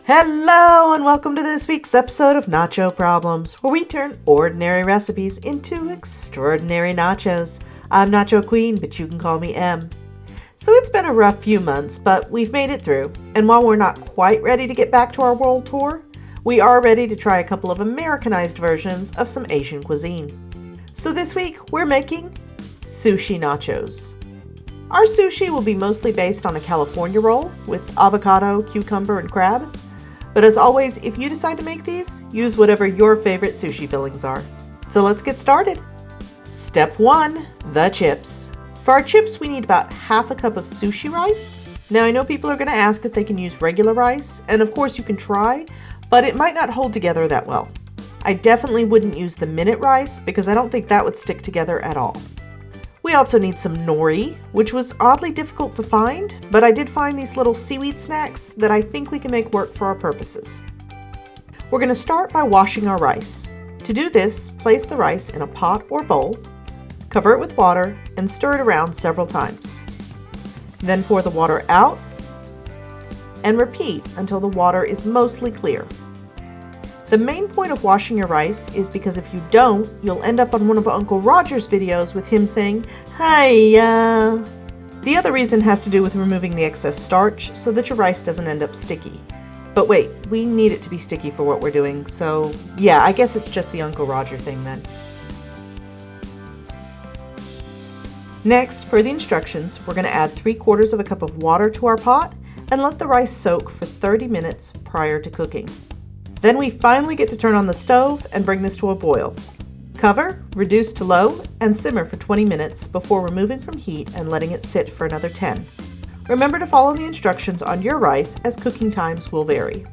Hello and welcome to this week's episode of Nacho Problems, where we turn ordinary recipes into extraordinary nachos. I'm Nacho Queen, but you can call me M. So it's been a rough few months, but we've made it through, and while we're not quite ready to get back to our world tour, we are ready to try a couple of Americanized versions of some Asian cuisine. So this week, we're making Sushi Nachos. Our sushi will be mostly based on a California roll with avocado, cucumber, and crab. But as always, if you decide to make these, use whatever your favorite sushi fillings are. So let's get started. Step 1, the chips. For our chips, we need about half a cup of sushi rice. Now I know people are going to ask if they can use regular rice, and of course you can try, but it might not hold together that well. I definitely wouldn't use the minute rice because I don't think that would stick together at all. We also need some nori, which was oddly difficult to find, but I did find these little seaweed snacks that I think we can make work for our purposes. We're going to start by washing our rice. To do this, place the rice in a pot or bowl, cover it with water, and stir it around several times. Then pour the water out and repeat until the water is mostly clear. The main point of washing your rice is because if you don't, you'll end up on one of Uncle Roger's videos with him saying, "Hiya." The other reason has to do with removing the excess starch so that your rice doesn't end up sticky. But wait, we need it to be sticky for what we're doing, so yeah, I guess it's just the Uncle Roger thing then. Next, per the instructions, we're going to add 3/4 of a cup of water to our pot and let the rice soak for 30 minutes prior to cooking. Then we finally get to turn on the stove and bring this to a boil. Cover, reduce to low, and simmer for 20 minutes before removing from heat and letting it sit for another 10. Remember to follow the instructions on your rice as cooking times will vary.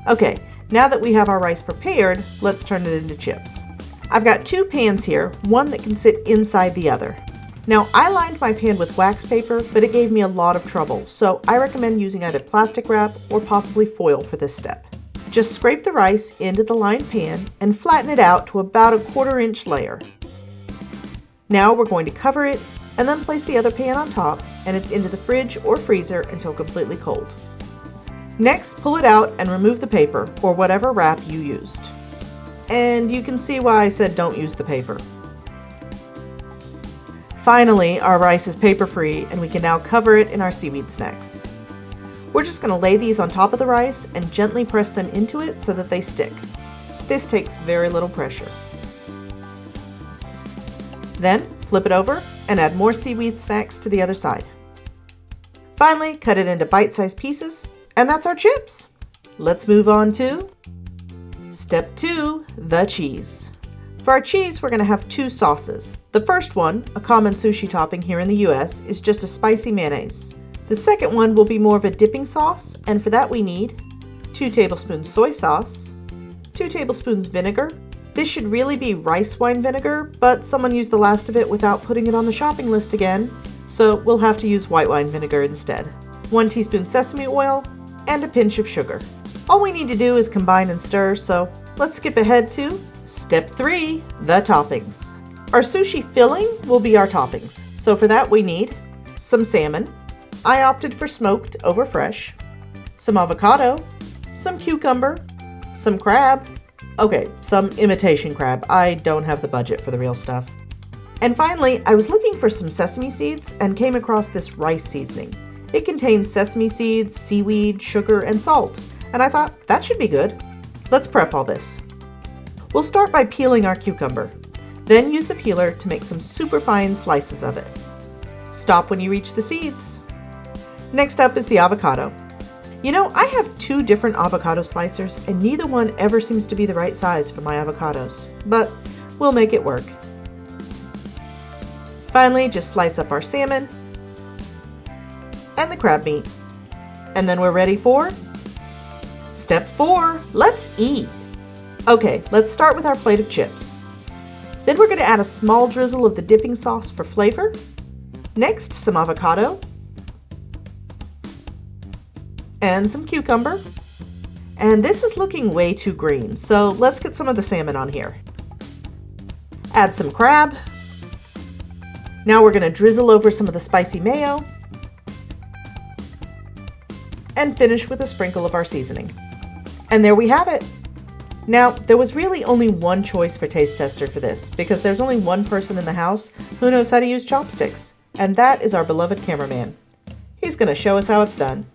Okay, now that we have our rice prepared, let's turn it into chips. I've got 2 pans here, one that can sit inside the other. Now I lined my pan with wax paper, but it gave me a lot of trouble, so I recommend using either plastic wrap or possibly foil for this step. Just scrape the rice into the lined pan and flatten it out to about a 1/4 inch layer. Now we're going to cover it and then place the other pan on top, and it's into the fridge or freezer until completely cold. Next, pull it out and remove the paper or whatever wrap you used. And you can see why I said don't use the paper. Finally, our rice is paper-free and we can now cover it in our seaweed snacks. We're just going to lay these on top of the rice and gently press them into it so that they stick. This takes very little pressure. Then flip it over and add more seaweed snacks to the other side. Finally, cut it into bite-sized pieces, and that's our chips. Let's move on to Step 2, the cheese. For our cheese, we're going to have 2 sauces. The first one, a common sushi topping here in the US, is just a spicy mayonnaise. The second one will be more of a dipping sauce, and for that we need 2 tablespoons soy sauce, 2 tablespoons vinegar. This should really be rice wine vinegar, but someone used the last of it without putting it on the shopping list again, so we'll have to use white wine vinegar instead. 1 teaspoon sesame oil, and a pinch of sugar. All we need to do is combine and stir, so let's skip ahead to Step 3, the toppings. Our sushi filling will be our toppings, so for that we need some salmon. I opted for smoked over fresh, some avocado, some cucumber, some crab. Okay, some imitation crab. I don't have the budget for the real stuff. And finally, I was looking for some sesame seeds and came across this rice seasoning. It contains sesame seeds, seaweed, sugar, and salt, and I thought that should be good. Let's prep all this. We'll start by peeling our cucumber, then use the peeler to make some super fine slices of it. Stop when you reach the seeds. Next up is the avocado. You know, I have 2 different avocado slicers and neither one ever seems to be the right size for my avocados, but we'll make it work. Finally, just slice up our salmon and the crab meat. And then we're ready for Step 4, let's eat. Okay, let's start with our plate of chips. Then we're going to add a small drizzle of the dipping sauce for flavor. Next, some avocado. And some cucumber. And this is looking way too green, so let's get some of the salmon on here. Add some crab. Now we're going to drizzle over some of the spicy mayo. And finish with a sprinkle of our seasoning. And there we have it. Now, there was really only one choice for taste tester for this, because there's only one person in the house who knows how to use chopsticks, and that is our beloved cameraman. He's going to show us how it's done.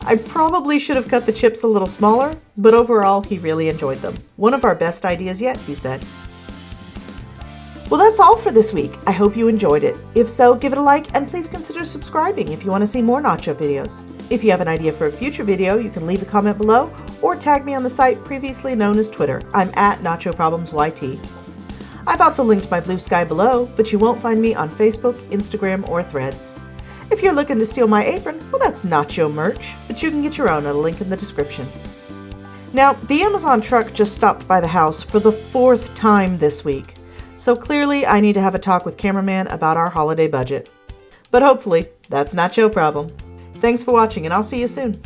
I probably should have cut the chips a little smaller, but overall he really enjoyed them. One of our best ideas yet, he said. Well, that's all for this week. I hope you enjoyed it. If so, give it a like and please consider subscribing if you want to see more nacho videos. If you have an idea for a future video, you can leave a comment below or tag me on the site previously known as Twitter. I'm at NachoProblemsYT. I've also linked my Blue Sky below, but you won't find me on Facebook, Instagram, or Threads. If you're looking to steal my apron, well, that's nacho merch, but you can get your own at a link in the description. Now, the Amazon truck just stopped by the house for the 4th time this week. So clearly I need to have a talk with cameraman about our holiday budget. But hopefully, that's not your problem. Thanks for watching, and I'll see you soon.